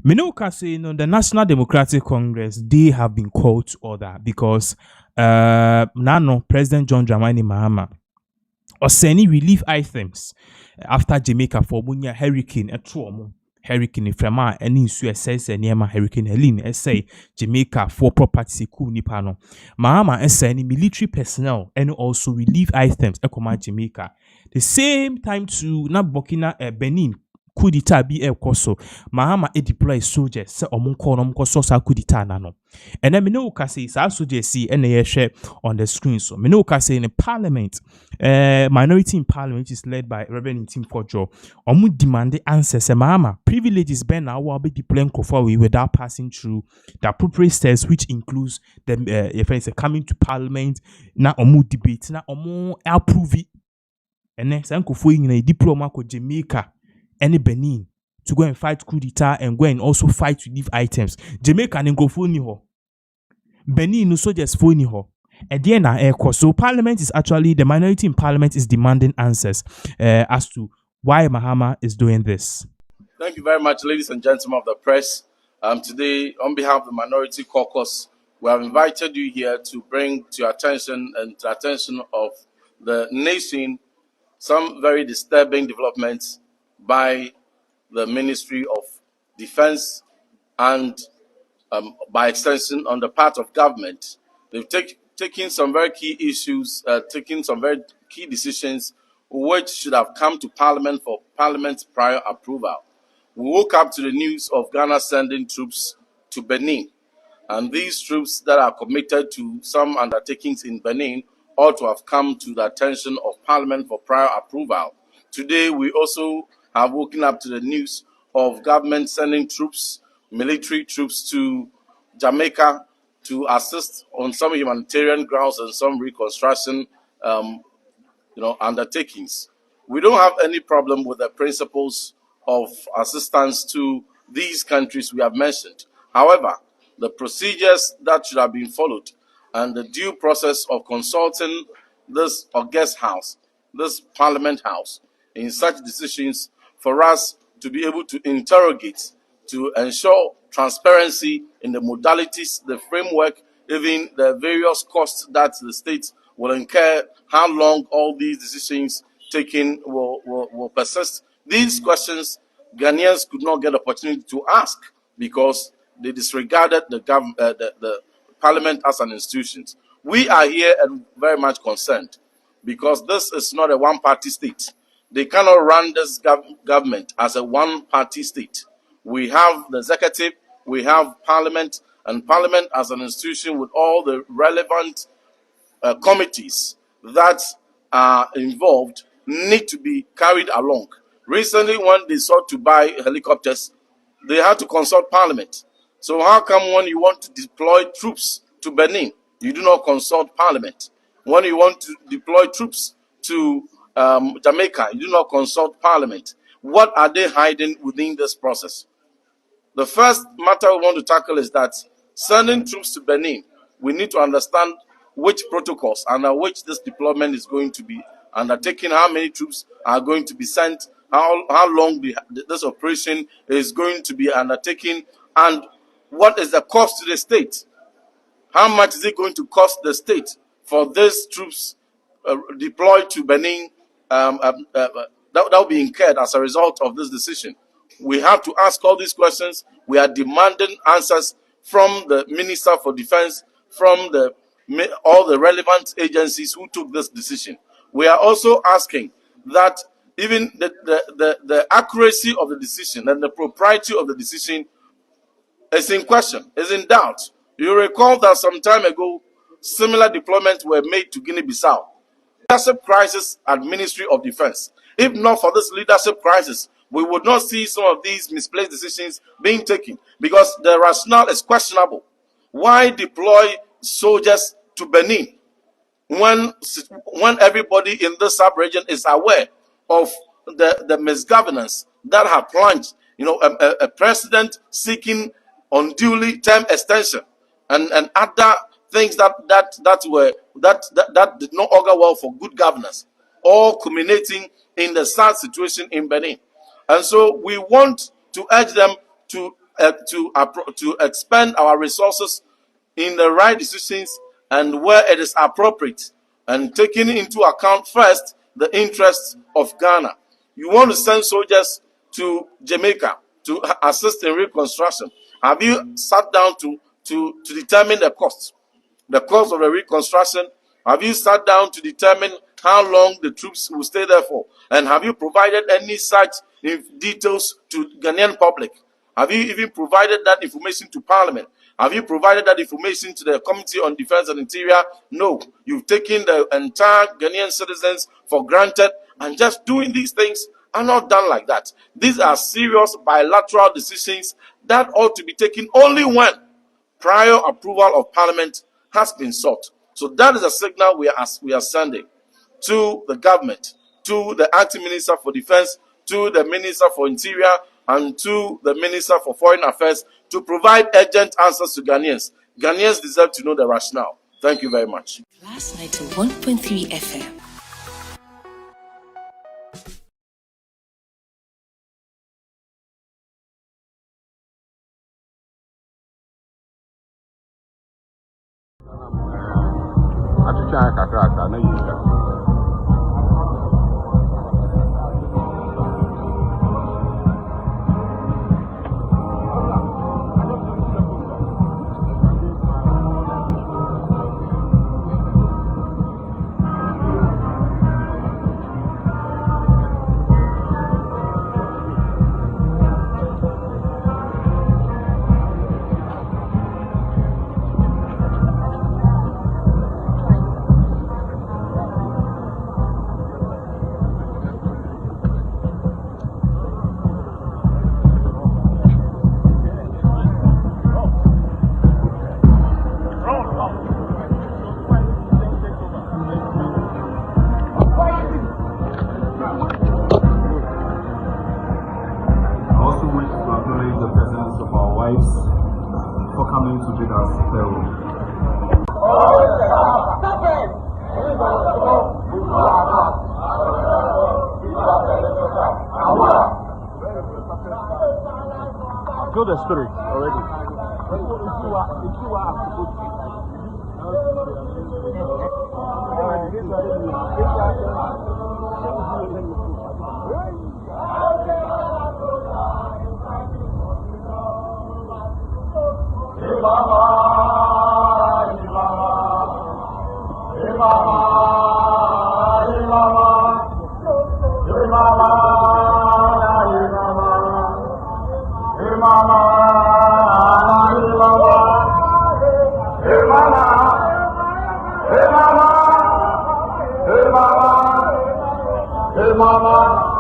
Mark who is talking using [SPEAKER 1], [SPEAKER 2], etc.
[SPEAKER 1] Minoka say, the National Democratic Congress, they have been called to order because Nano President John Dramani Mahama or sending relief items after Jamaica for Munya hurricane at Tuomo. Hurricane Frema and in Suez and Yama Hurricane Helene say Jamaica for property Coup Nipano. Mahama sending military personnel and also relief items at Jamaica. The same time to na Burkina Benin coup d'etat bi ekoso Mahama deploy soldiers se omonko no mko sa coup d'etat na no and then me no ka say sa soldiers see na ye share on the screen so me no ka say in the parliament minority in parliament is led by Reverend Tim Kojo omu demand answers Mahama privileges ben na will be deploying crowd without passing through the appropriate steps which includes them if coming to parliament na omu debate na omu approve and then san kofo yin diploma ko Jamaica any Benin to go and fight coup d'etat and go and also fight relief items. Jamaica and Ngofo ni ho. Benin no soldiers for ni ho. Again so parliament is actually the minority in parliament is demanding answers as to why Mahama is doing this.
[SPEAKER 2] Thank you very much, ladies and gentlemen of the press. Today, on behalf of the Minority Caucus, we have invited you here to bring to your attention and to the attention of the nation some very disturbing developments by the Ministry of Defense and by extension on the part of government. They've taken some very key issues, taken some very key decisions which should have come to Parliament for Parliament's prior approval. We woke up to the news of Ghana sending troops to Benin, and these troops that are committed to some undertakings in Benin ought to have come to the attention of Parliament for prior approval. Today, we also have woken up to the news of government sending troops, military troops to Jamaica to assist on some humanitarian grounds and some reconstruction undertakings. We don't have any problem with the principles of assistance to these countries we have mentioned. However, the procedures that should have been followed and the due process of consulting this august house, this Parliament House, in such decisions for us to be able to interrogate, to ensure transparency in the modalities, the framework, even the various costs that the state will incur, how long all these decisions taken will persist. These questions Ghanaians could not get opportunity to ask because they disregarded the Parliament as an institution. We are here and very much concerned because this is not a one-party state. They cannot run this government as a one-party state. We have the executive, we have Parliament, and Parliament as an institution with all the relevant committees that are involved need to be carried along. Recently, when they sought to buy helicopters, they had to consult Parliament. So how come when you want to deploy troops to Benin, you do not consult Parliament? When you want to deploy troops to Jamaica, you do not consult Parliament. What are they hiding within this process? The first matter we want to tackle is that sending troops to Benin, we need to understand which protocols under which this deployment is going to be undertaken, how many troops are going to be sent, how long this operation is going to be undertaken, and what is the cost to the state? How much is it going to cost the state for these troops deployed to Benin that will be incurred as a result of this decision? We have to ask all these questions. We are demanding answers from the Minister for Defense, from all the relevant agencies who took this decision. We are also asking that even the accuracy of the decision and the propriety of the decision is in question, is in doubt. You recall that some time ago, similar deployments were made to Guinea-Bissau. Leadership crisis at Ministry of Defense. If not for this leadership crisis, we would not see some of these misplaced decisions being taken because the rationale is questionable. Why deploy soldiers to Benin when everybody in this sub-region is aware of the misgovernance that have plunged, a president seeking unduly term extension and other things that did not augur well for good governance, all culminating in the sad situation in Benin. And so we want to urge them to to expend our resources in the right decisions and where it is appropriate, and taking into account first the interests of Ghana. You want to send soldiers to Jamaica to assist in reconstruction. Have you sat down to determine the cost of the reconstruction? Have you sat down to determine how long the troops will stay there for? And have you provided any such details to Ghanaian public? Have you even provided that information to Parliament? Have you provided that information to the Committee on Defense and Interior? No. You've taken the entire Ghanaian citizens for granted, and just doing these things are not done like that. These are serious bilateral decisions that ought to be taken only when prior approval of Parliament has been sought. So that is a signal we are sending to the government, to the Acting Minister for Defense, to the Minister for Interior, and to the Minister for Foreign Affairs to provide urgent answers to Ghanaians. Ghanaians deserve to know the rationale. Thank you very much.
[SPEAKER 3] Last 91.3 FM.
[SPEAKER 4] For coming to bid us farewell. Feel the spirit already. Mama.